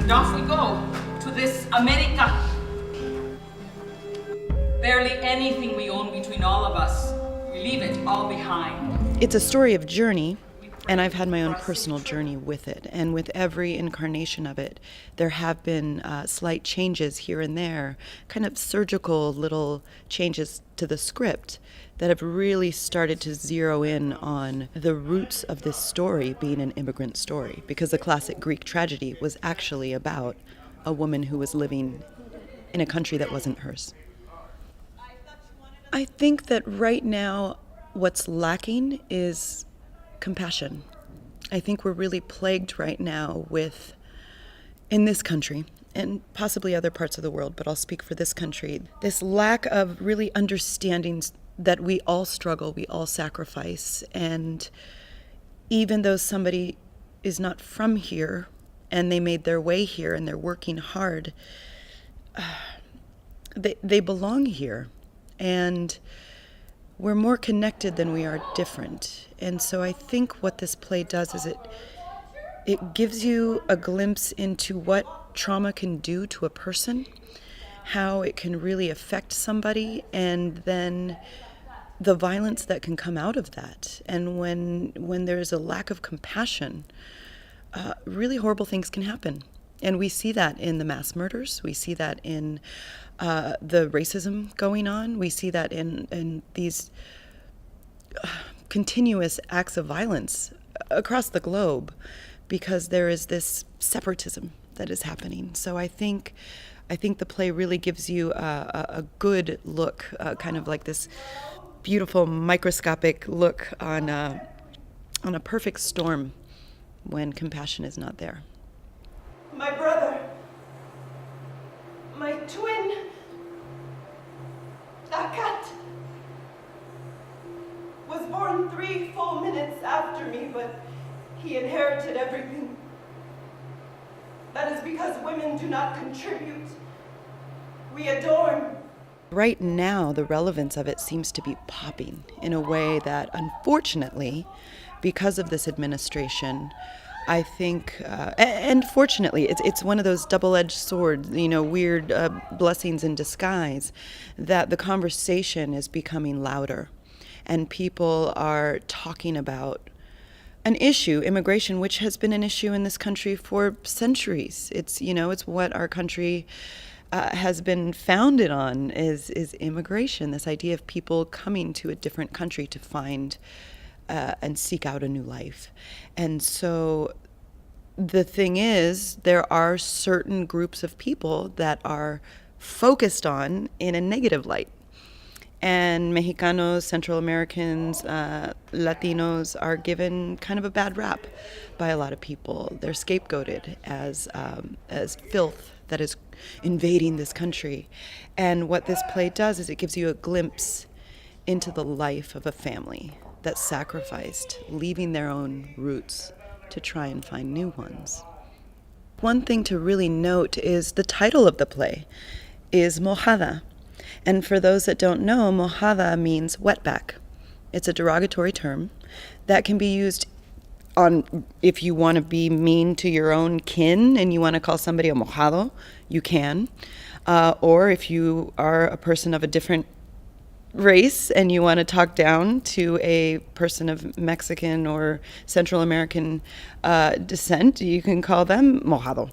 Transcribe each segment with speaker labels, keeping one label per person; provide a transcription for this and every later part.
Speaker 1: And off we go to this America. Barely anything we own between all of us. We leave it all behind.
Speaker 2: It's a story of journey, and I've had my own personal journey with it. And with every incarnation of it, there have been slight changes here and there, kind of surgical little changes to the script that have really started to zero in on the roots of this story being an immigrant story. Because the classic Greek tragedy was actually about a woman who was living in a country that wasn't hers. I think that right now what's lacking is compassion. I think we're really plagued right now with, in this country, and possibly other parts of the world, but I'll speak for this country, this lack of really understanding that we all struggle, we all sacrifice, and even though somebody is not from here and they made their way here and they're working hard, they belong here. And we're more connected than we are different. And so I think what this play does is it gives you a glimpse into what trauma can do to a person, how it can really affect somebody, and then the violence that can come out of that. And when there's a lack of compassion, really horrible things can happen. And we see that in the mass murders. We see that in the racism going on. We see that in these continuous acts of violence across the globe, because there is this separatism that is happening. So I think the play really gives you a good look, kind of like this beautiful microscopic look on a perfect storm when compassion is not there.
Speaker 3: My brother, my twin, Akat, was born 3 full minutes after me, but he inherited everything. That is because women do not contribute. We adorn.
Speaker 2: Right now, the relevance of it seems to be popping in a way that, unfortunately, because of this administration, I think, and fortunately, it's one of those double-edged swords, weird blessings in disguise, that the conversation is becoming louder, and people are talking about an issue, immigration, which has been an issue in this country for centuries. It's what our country has been founded on is immigration, this idea of people coming to a different country to find and seek out a new life. And so the thing is, there are certain groups of people that are focused on in a negative light. And Mexicanos, Central Americans, Latinos are given kind of a bad rap by a lot of people. They're scapegoated as filth that is invading this country. And what this play does is it gives you a glimpse into the life of a family that sacrificed, leaving their own roots to try and find new ones. One thing to really note is the title of the play is Mojada. And for those that don't know, Mojada means wetback. It's a derogatory term that can be used on, if you want to be mean to your own kin and you want to call somebody a mojado, you can. Or if you are a person of a different race and you want to talk down to a person of Mexican or Central American descent, you can call them mojado,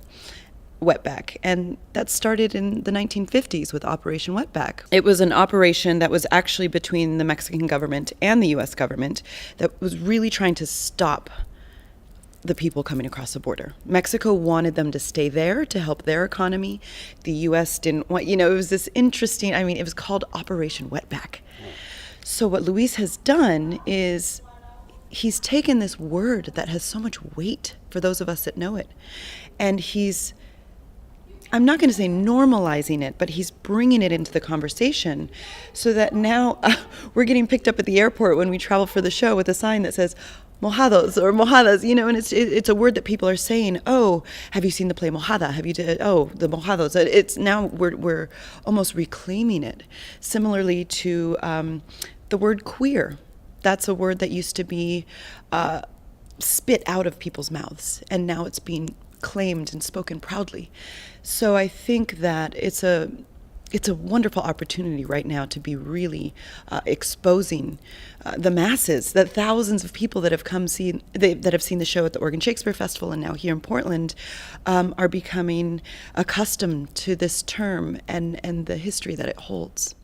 Speaker 2: wetback. And that started in the 1950s with Operation Wetback. It was an operation that was actually between the Mexican government and the U.S. government that was really trying to stop the people coming across the border. Mexico wanted them to stay there to help their economy. The U.S. didn't want, it was this interesting, it was called Operation Wetback. So what Luis has done is he's taken this word that has so much weight for those of us that know it, and he's, I'm not going to say normalizing it, but he's bringing it into the conversation so that now we're getting picked up at the airport when we travel for the show with a sign that says mojados or mojadas, and it's a word that people are saying, oh, have you seen the play Mojada? Have you the mojados? It's now we're almost reclaiming it. Similarly to the word queer. That's a word that used to be spit out of people's mouths, and now it's being claimed and spoken proudly. So I think that it's a wonderful opportunity right now to be really exposing the masses, that thousands of people that have that have seen the show at the Oregon Shakespeare Festival and now here in Portland are becoming accustomed to this term and the history that it holds.